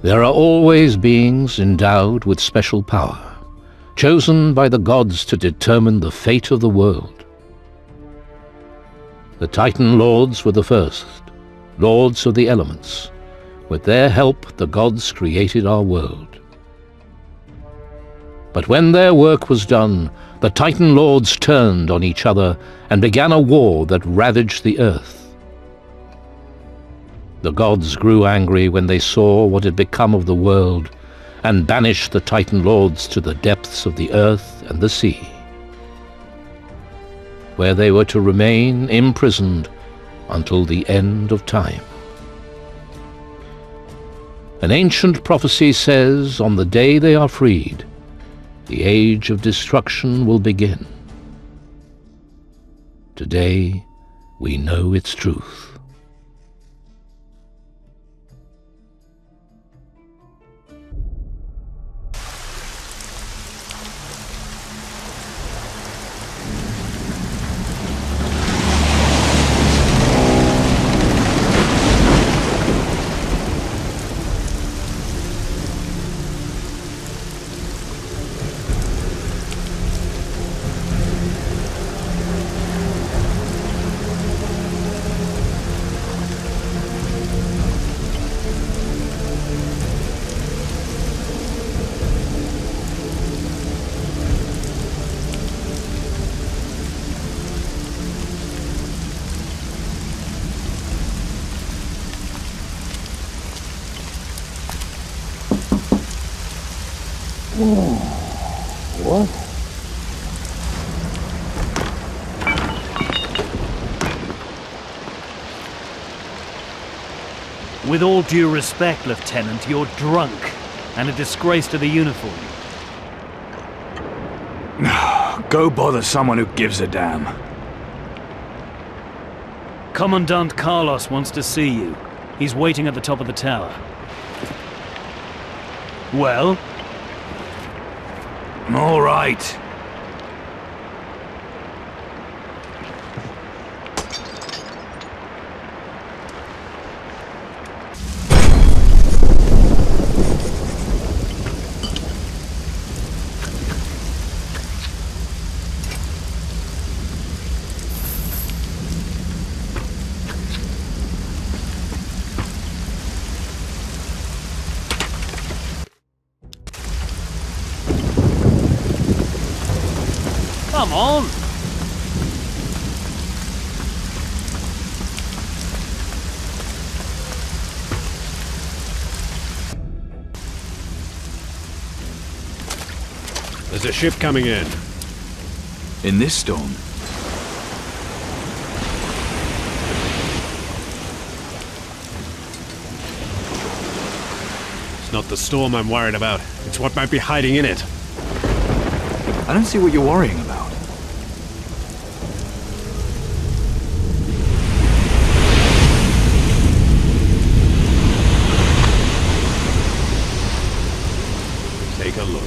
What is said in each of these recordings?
There are always beings endowed with special power, chosen by the gods to determine the fate of the world. The Titan Lords were the first, lords of the elements. With their help, the gods created our world. But when their work was done, the Titan Lords turned on each other and began a war that ravaged the earth. The gods grew angry when they saw what had become of the world and banished the Titan Lords to the depths of the earth and the sea, where they were to remain imprisoned until the end of time. An ancient prophecy says, on the day they are freed, the age of destruction will begin. Today, we know its truth. What? With all due respect, Lieutenant, you're drunk and a disgrace to the uniform. Go bother someone who gives a damn. Commandant Carlos wants to see you. He's waiting at the top of the tower. Well? All right. Come on! There's a ship coming in. In this storm? It's not the storm I'm worried about. It's what might be hiding in it. I don't see what you're worrying about. Take a look.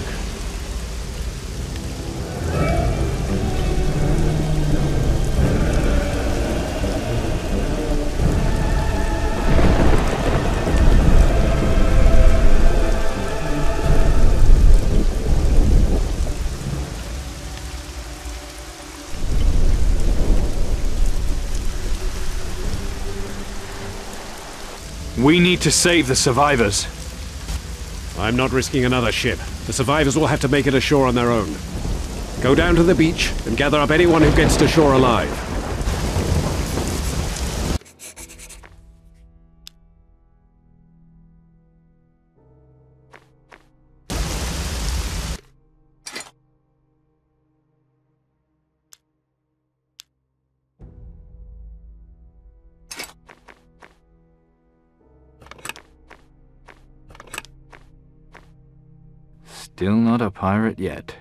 We need to save the survivors. I'm not risking another ship. The survivors will have to make it ashore on their own. Go down to the beach and gather up anyone who gets to shore alive. Still not a pirate yet.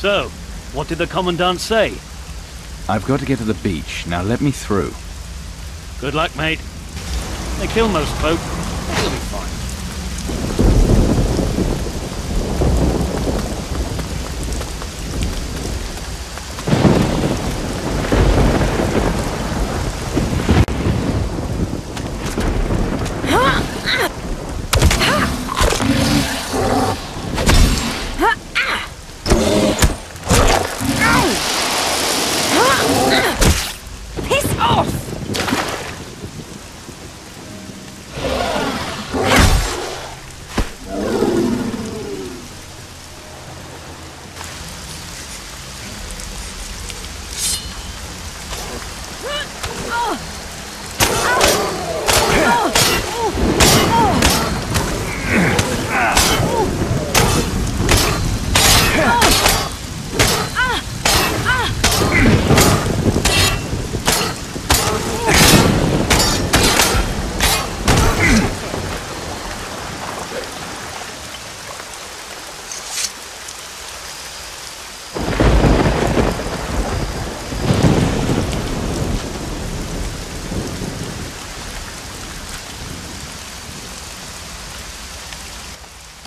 So, what did the Commandant say? I've got to get to the beach. Now let me through. Good luck, mate. They kill most folk. You'll be fine.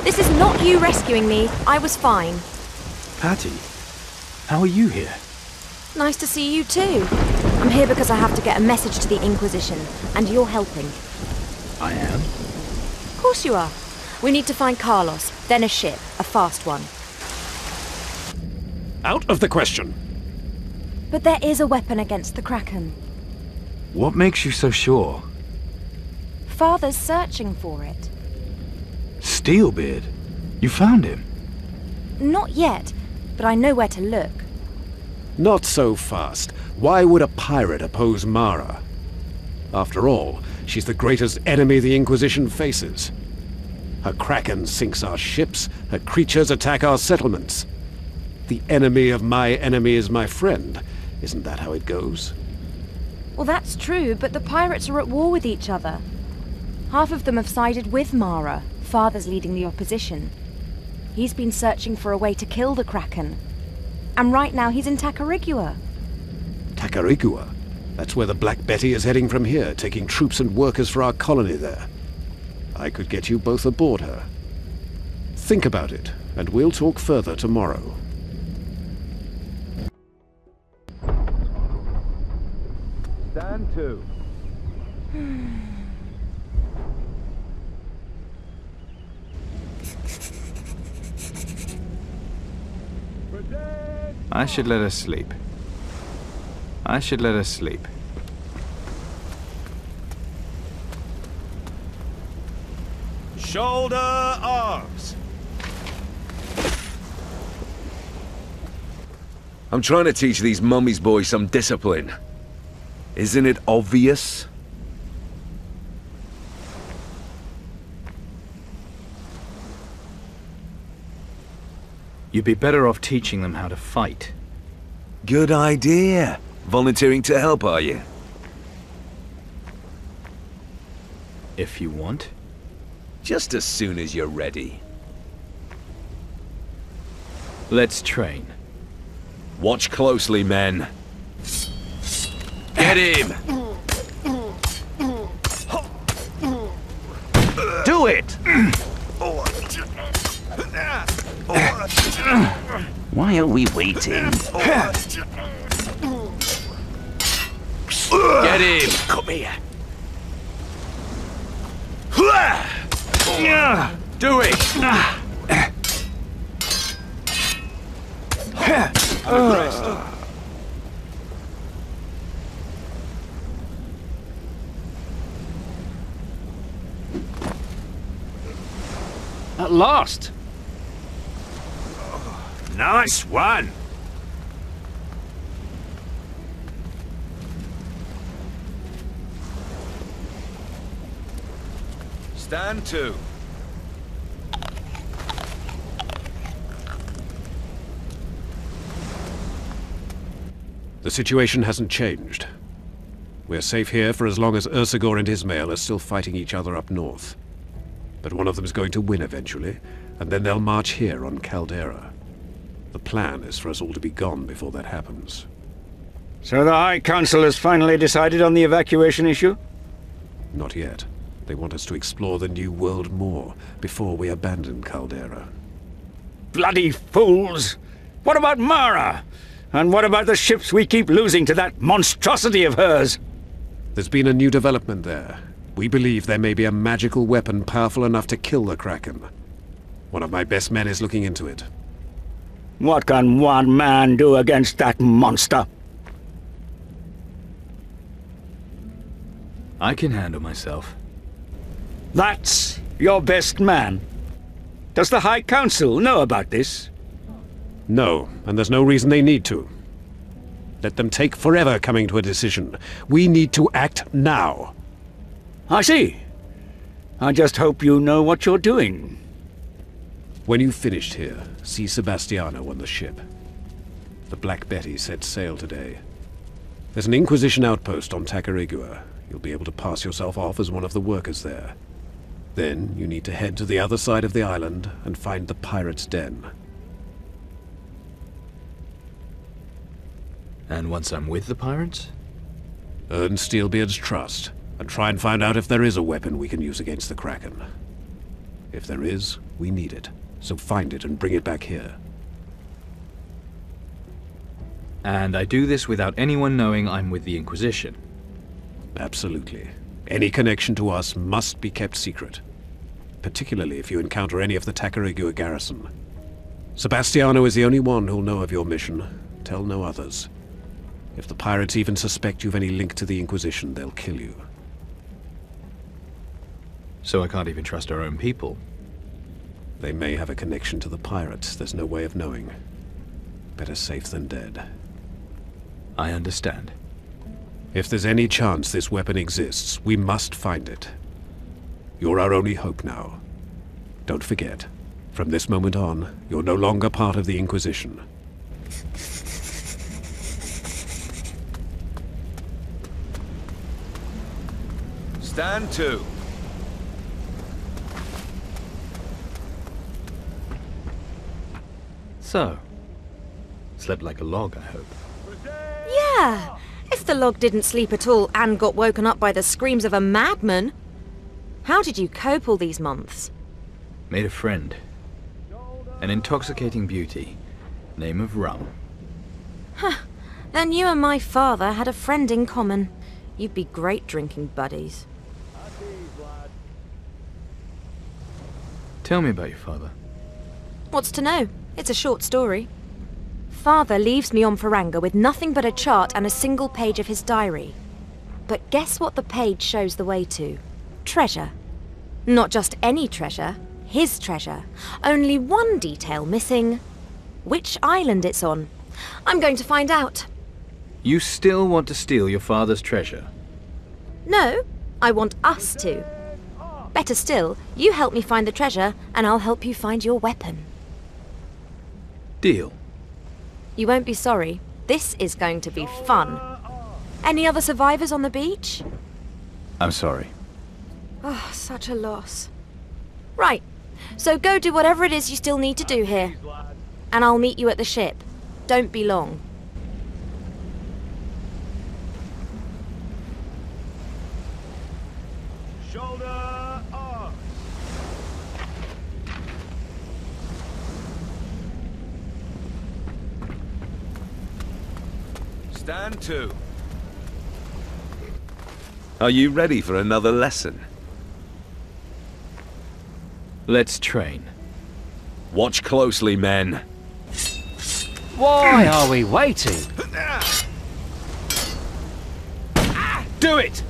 This is not you rescuing me. I was fine. Patty, how are you here? Nice to see you too. I'm here because I have to get a message to the Inquisition, and you're helping. I am? Of course you are. We need to find Carlos, then a ship, a fast one. Out of the question. But there is a weapon against the Kraken. What makes you so sure? Father's searching for it. Steelbeard? You found him? Not yet, but I know where to look. Not so fast. Why would a pirate oppose Mara? After all, she's the greatest enemy the Inquisition faces. Her Kraken sinks our ships, her creatures attack our settlements. The enemy of my enemy is my friend. Isn't that how it goes? Well, that's true, but the pirates are at war with each other. Half of them have sided with Mara. Father's leading the opposition. He's been searching for a way to kill the Kraken. And right now he's in Tacarigua. Tacarigua? That's where the Black Betty is heading from here, taking troops and workers for our colony there. I could get you both aboard her. Think about it, and we'll talk further tomorrow. Stand to. I should let her sleep. I should let her sleep. Shoulder arms. I'm trying to teach these mummy's boys some discipline. Isn't it obvious? You'd be better off teaching them how to fight. Good idea. Volunteering to help, are you? If you want. Just as soon as you're ready. Let's train. Watch closely, men. Get him! Do it! Why are we waiting? Get him! Come here. Do it! At last! Nice one. Stand to. The situation hasn't changed. We're safe here for as long as Ursagor and Ismail are still fighting each other up north. But one of them's going to win eventually, and then they'll march here on Caldera. The plan is for us all to be gone before that happens. So the High Council has finally decided on the evacuation issue? Not yet. They want us to explore the New World more before we abandon Caldera. Bloody fools! What about Mara? And what about the ships we keep losing to that monstrosity of hers? There's been a new development there. We believe there may be a magical weapon powerful enough to kill the Kraken. One of my best men is looking into it. What can one man do against that monster? I can handle myself. That's your best man? Does the High Council know about this? No, and there's no reason they need to. Let them take forever coming to a decision. We need to act now. I see. I just hope you know what you're doing. When you've finished here, see Sebastiano on the ship. The Black Betty set sail today. There's an Inquisition outpost on Tacarigua. You'll be able to pass yourself off as one of the workers there. Then you need to head to the other side of the island and find the pirate's den. And once I'm with the pirates? Earn Steelbeard's trust, and try and find out if there is a weapon we can use against the Kraken. If there is, we need it, so find it and bring it back here. And I do this without anyone knowing I'm with the Inquisition? Absolutely. Any connection to us must be kept secret, particularly if you encounter any of the Tacarigua garrison. Sebastiano is the only one who'll know of your mission. Tell no others. If the pirates even suspect you've any link to the Inquisition, they'll kill you. So I can't even trust our own people? They may have a connection to the pirates. There's no way of knowing. Better safe than dead. I understand. If there's any chance this weapon exists, we must find it. You're our only hope now. Don't forget, from this moment on, you're no longer part of the Inquisition. Stand to. So, slept like a log, I hope. Yeah! If the log didn't sleep at all and got woken up by the screams of a madman. How did you cope all these months? Made a friend. An intoxicating beauty. Name of Rum. Then you and my father had a friend in common. You'd be great drinking buddies. Tell me about your father. What's to know? It's a short story. Father leaves me on Faranga with nothing but a chart and a single page of his diary. But guess what the page shows the way to? Treasure. Not just any treasure, his treasure. Only one detail missing. Which island it's on. I'm going to find out. You still want to steal your father's treasure? No, I want us to. Better still, you help me find the treasure, and I'll help you find your weapon. Deal. You won't be sorry. This is going to be fun. Any other survivors on the beach? I'm sorry. Oh, such a loss. Right, so go do whatever it is you still need to do here. And I'll meet you at the ship. Don't be long. Shoulder off. Stand to. Are you ready for another lesson? Let's train. Watch closely, men. Why are we waiting? Do it!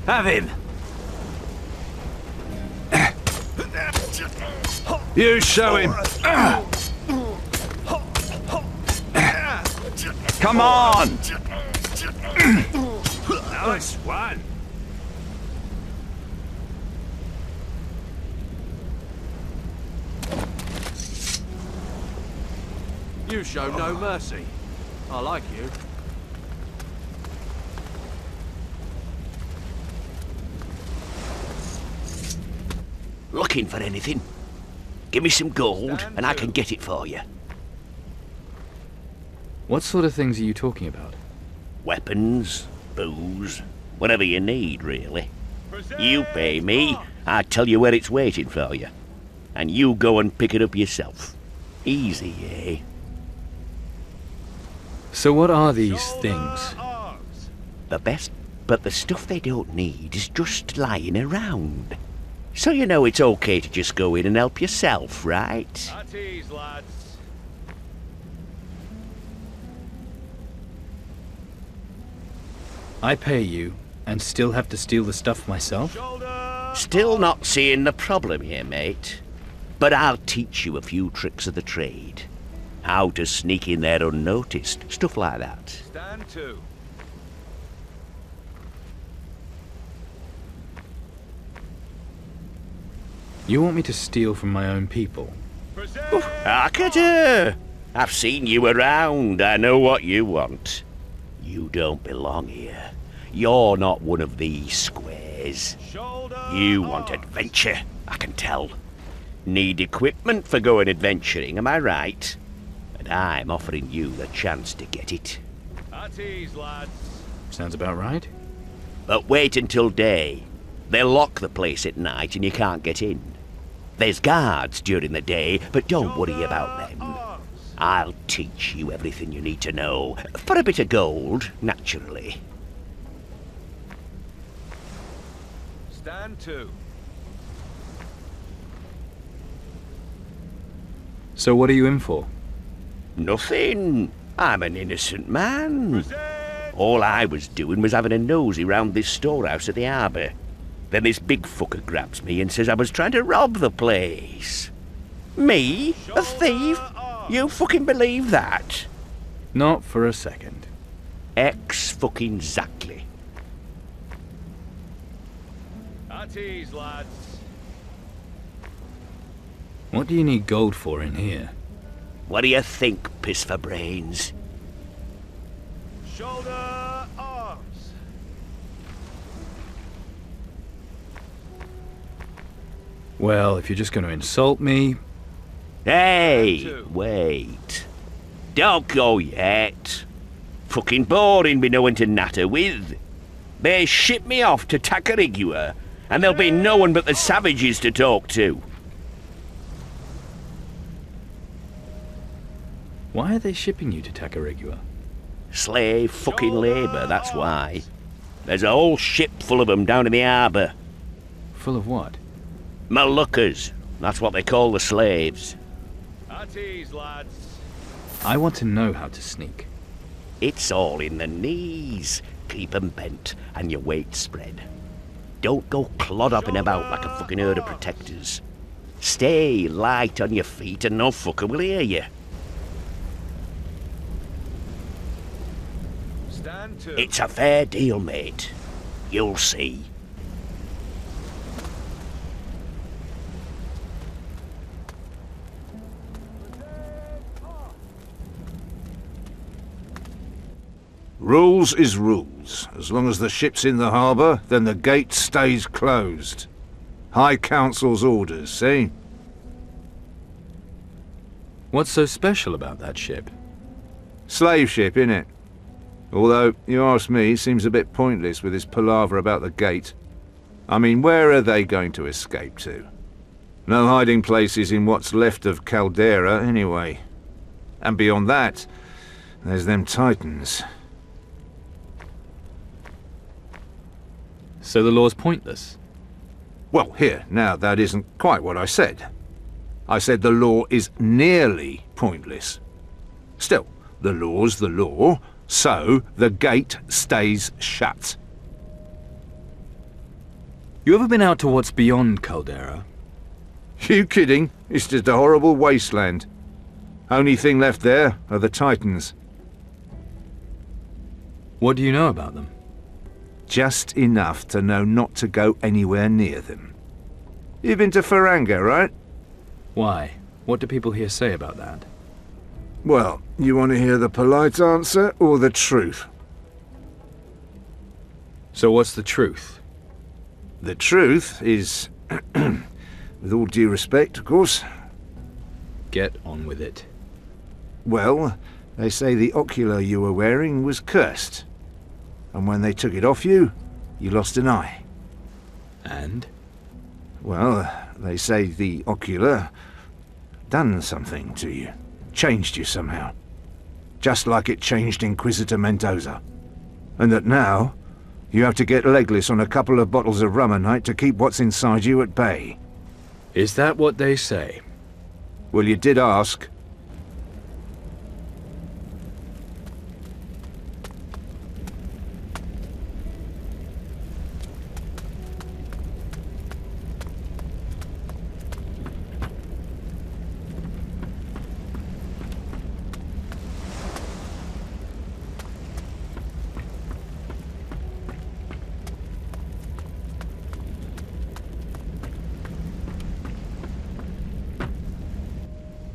Have him. You show him! Come on! Nice one. You show no mercy. I like you. Looking for anything? Give me some gold and I can get it for you. What sort of things are you talking about? Weapons, booze, whatever you need, really. You pay me, I tell you where it's waiting for you. And you go and pick it up yourself. Easy, eh? So what are these things? The best, but the stuff they don't need is just lying around. So you know it's okay to just go in and help yourself, right? At ease, lads. I pay you, and still have to steal the stuff myself? Still not seeing the problem here, mate. But I'll teach you a few tricks of the trade. How to sneak in there unnoticed, stuff like that. Stand to. You want me to steal from my own people? Hark at her! I've seen you around. I know what you want. You don't belong here. You're not one of these squares. You want adventure, I can tell. Need equipment for going adventuring, am I right? And I'm offering you the chance to get it. At ease, lads. Sounds about right. But wait until day. They'll lock the place at night and you can't get in. There's guards during the day, but don't worry about them. I'll teach you everything you need to know. For a bit of gold, naturally. Stand to. So what are you in for? Nothing. I'm an innocent man. All I was doing was having a nosy round this storehouse at the harbour. Then this big fucker grabs me and says I was trying to rob the place. Me? A thief? You fucking believe that? Not for a second. Fucking-zactly. At ease, lads. What do you need gold for in here? What do you think, piss for brains? Shoulder arms. Well, if you're just going to insult me... Hey, wait. Don't go yet. Fucking boring be knowing to natter with. They ship me off to Tacarigua, and there'll be no one but the savages to talk to. Why are they shipping you to Tacarigua? Slave fucking labour, that's why. There's a whole ship full of them down in the harbour. Full of what? Moluccas. That's what they call the slaves. At ease, lads. I want to know how to sneak. It's all in the knees. Keep 'em bent and your weight spread. Don't go clod-hopping about like a fucking herd of protectors. Stay light on your feet and no fucker will hear you. Stand to. It's a fair deal, mate. You'll see. Rules is rules. As long as the ship's in the harbour, then the gate stays closed. High Council's orders, see? What's so special about that ship? Slave ship, innit? Although, you ask me, seems a bit pointless with this palaver about the gate. I mean, where are they going to escape to? No hiding places in what's left of Caldera, anyway. And beyond that, there's them Titans. So the law's pointless? Well, here, now, that isn't quite what I said. I said the law is nearly pointless. Still, the law's the law, so the gate stays shut. You ever been out to what's beyond Caldera? You kidding? It's just a horrible wasteland. Only thing left there are the Titans. What do you know about them? Just enough to know not to go anywhere near them. You've been to Faranga, right? Why? What do people here say about that? Well, you want to hear the polite answer or the truth? So what's the truth? The truth is... With all due respect, of course. Get on with it. Well, they say the ocular you were wearing was cursed. And when they took it off you, you lost an eye. And? Well, they say the ocular done something to you. Changed you somehow. Just like it changed Inquisitor Mendoza. And that now, you have to get legless on a couple of bottles of rum a night to keep what's inside you at bay. Is that what they say? Well, you did ask.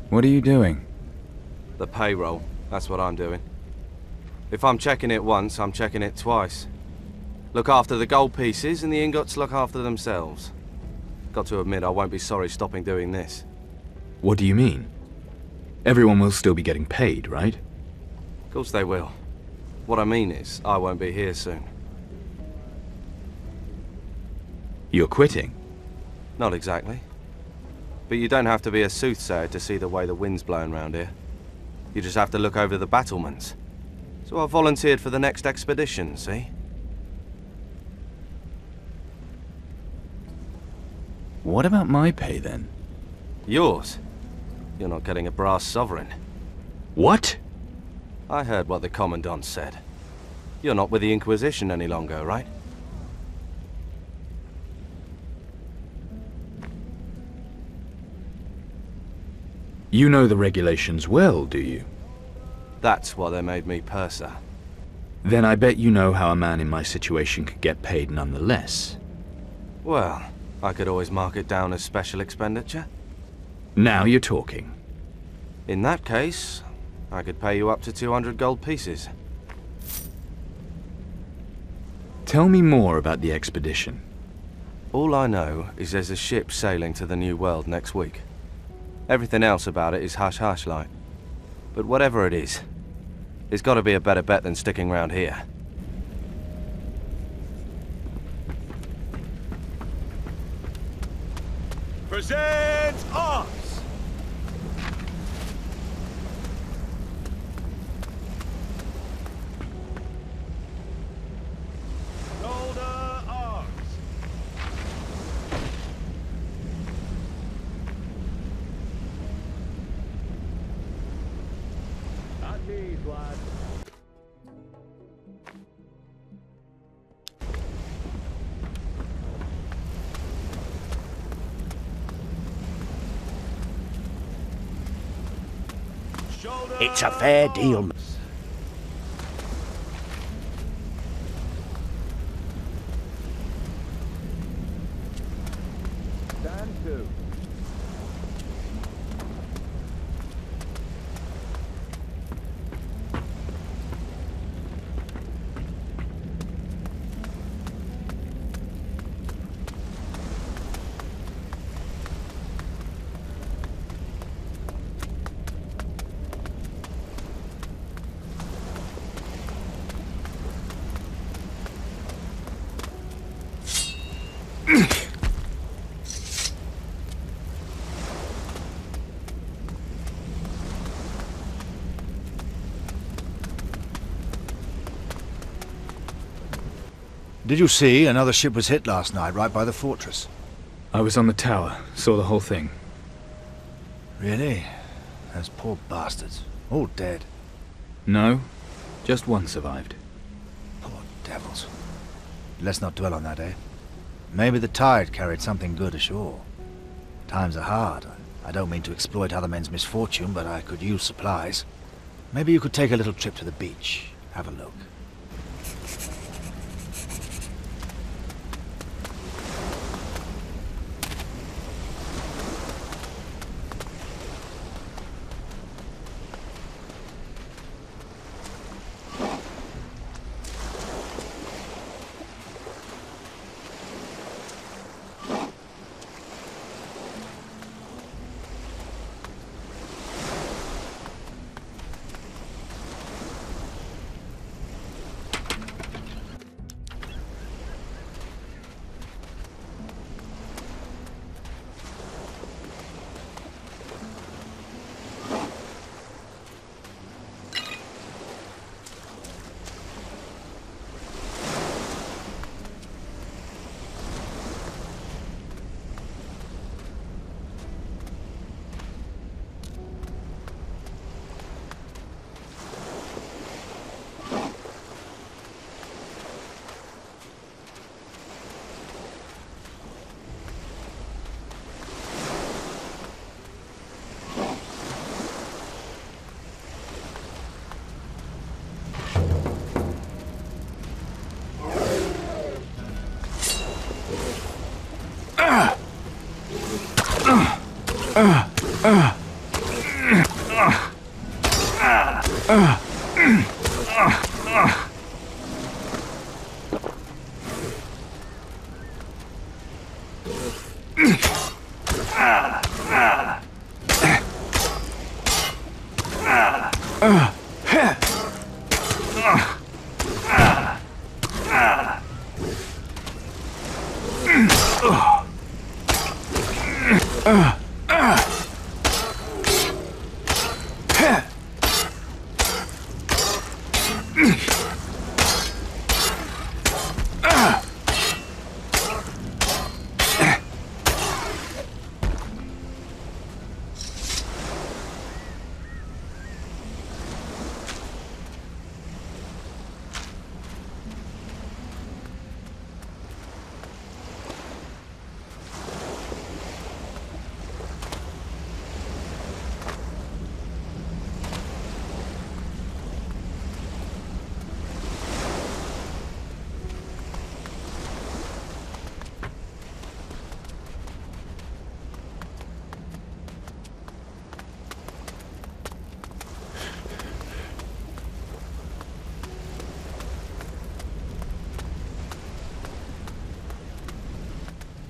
What are you doing? The payroll. That's what I'm doing. If I'm checking it once, I'm checking it twice. Look after the gold pieces, and the ingots look after themselves. Got to admit, I won't be sorry stopping doing this. What do you mean? Everyone will still be getting paid, right? Of course they will. What I mean is, I won't be here soon. You're quitting? Not exactly. But you don't have to be a soothsayer to see the way the wind's blowing round here. You just have to look over the battlements. So I volunteered for the next expedition, see? What about my pay, then? Yours? You're not getting a brass sovereign. What? I heard what the Commandant said. You're not with the Inquisition any longer, right? You know the regulations well, do you? That's why they made me purser. Then I bet you know how a man in my situation could get paid nonetheless. Well, I could always mark it down as special expenditure. Now you're talking. In that case, I could pay you up to 200 gold pieces. Tell me more about the expedition. All I know is there's a ship sailing to the New World next week. Everything else about it is hush-hush like. But whatever it is, it's got to be a better bet than sticking around here. Present arms! Shoulder arms! At ease, lads. It's a fair deal. Stand to. Did you see another ship was hit last night right by the fortress? I was on the tower, saw the whole thing. Really? Those poor bastards. All dead. No, just one survived. Poor devils. Let's not dwell on that, eh? Maybe the tide carried something good ashore. Times are hard. I don't mean to exploit other men's misfortune, but I could use supplies. Maybe you could take a little trip to the beach. Have a look.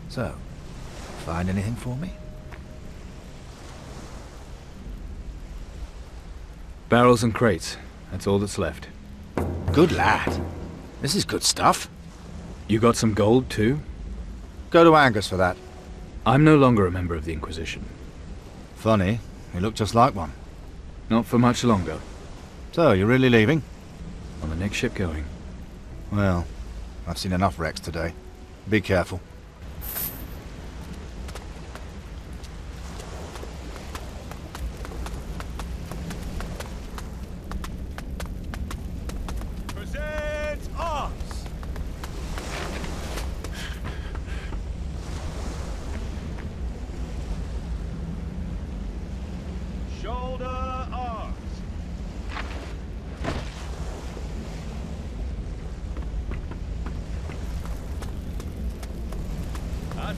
So, find anything for me? Barrels and crates. That's all that's left. Good lad. This is good stuff. You got some gold, too? Go to Angus for that. I'm no longer a member of the Inquisition. Funny. You look just like one. Not for much longer. So, you're really leaving? On the next ship going. Well, I've seen enough wrecks today. Be careful.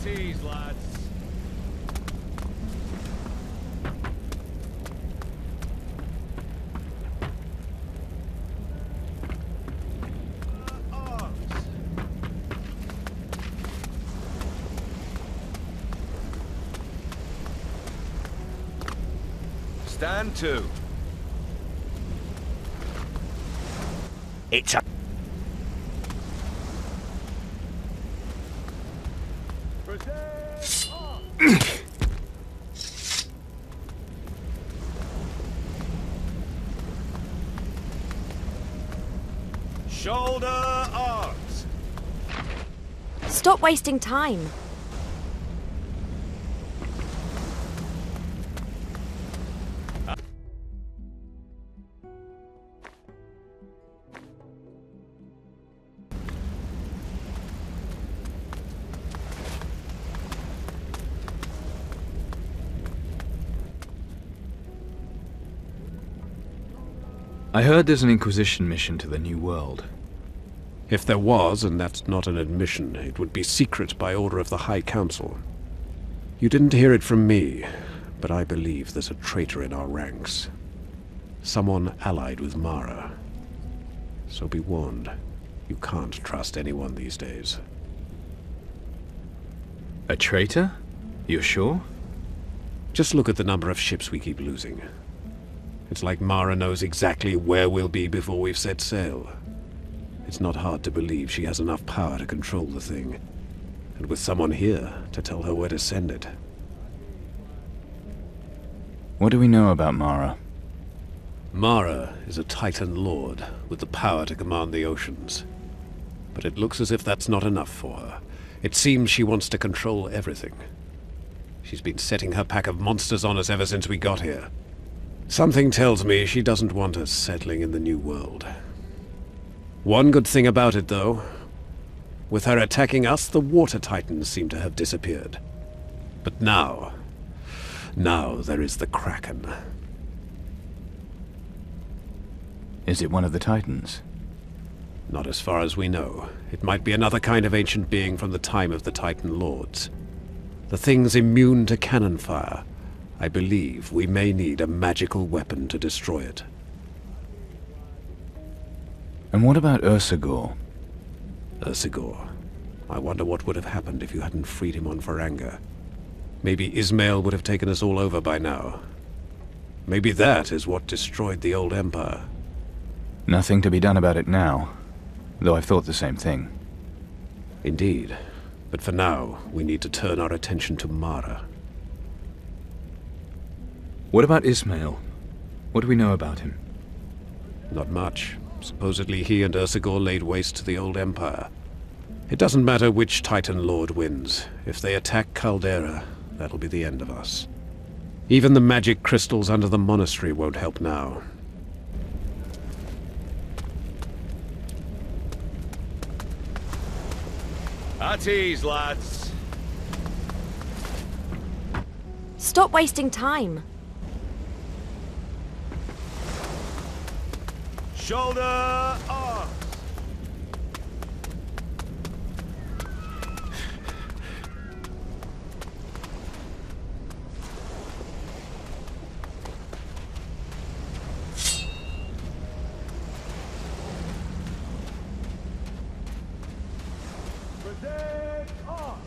Tease, lads. Stand to. It's a... Shoulder arms. Stop wasting time. I heard there's an Inquisition mission to the New World. If there was, and that's not an admission, it would be secret by order of the High Council. You didn't hear it from me, but I believe there's a traitor in our ranks. Someone allied with Mara. So be warned, you can't trust anyone these days. A traitor? You're sure? Just look at the number of ships we keep losing. It's like Mara knows exactly where we'll be before we've set sail. It's not hard to believe she has enough power to control the thing. And with someone here to tell her where to send it. What do we know about Mara? Mara is a Titan Lord with the power to command the oceans. But it looks as if that's not enough for her. It seems she wants to control everything. She's been setting her pack of monsters on us ever since we got here. Something tells me she doesn't want us settling in the New World. One good thing about it, though. With her attacking us, the Water Titans seem to have disappeared. But now there is the Kraken. Is it one of the Titans? Not as far as we know. It might be another kind of ancient being from the time of the Titan Lords. The thing's immune to cannon fire. I believe we may need a magical weapon to destroy it. And what about Ursagor? Ursagor. I wonder what would have happened if you hadn't freed him on Faranga. Maybe Ismail would have taken us all over by now. Maybe that is what destroyed the old empire. Nothing to be done about it now, though I've thought the same thing. Indeed. But for now, we need to turn our attention to Mara. What about Ismail? What do we know about him? Not much. Supposedly he and Ursagor laid waste to the old empire. It doesn't matter which Titan Lord wins. If they attack Caldera, that'll be the end of us. Even the magic crystals under the monastery won't help now. At ease, lads. Stop wasting time. Shoulder arms. Present arms.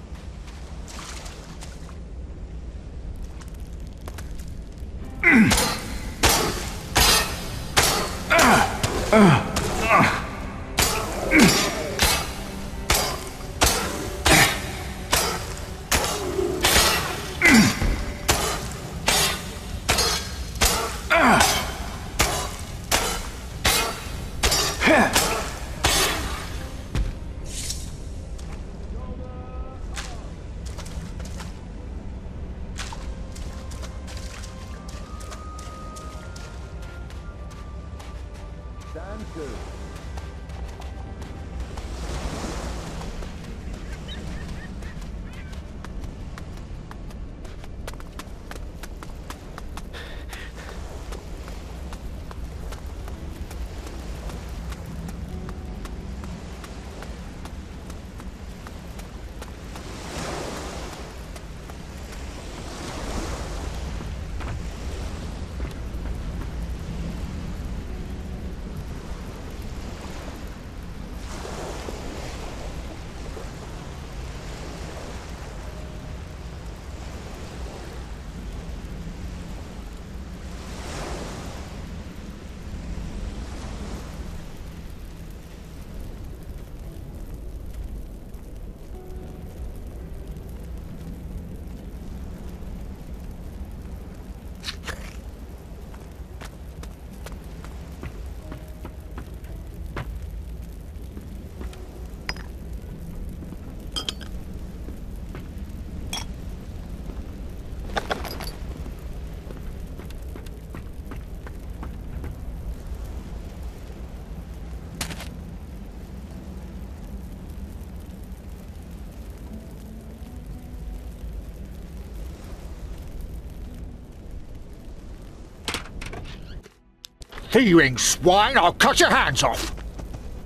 Thieving swine, I'll cut your hands off!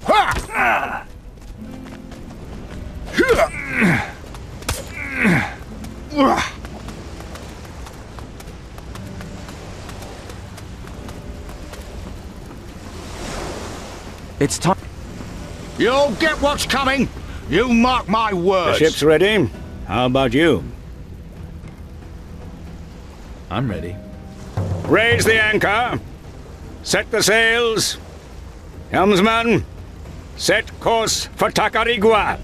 Ha! It's time. You'll get what's coming! You mark my words! The ship's ready. How about you? I'm ready. Raise the anchor. Set the sails. Helmsman, set course for Tacarigua.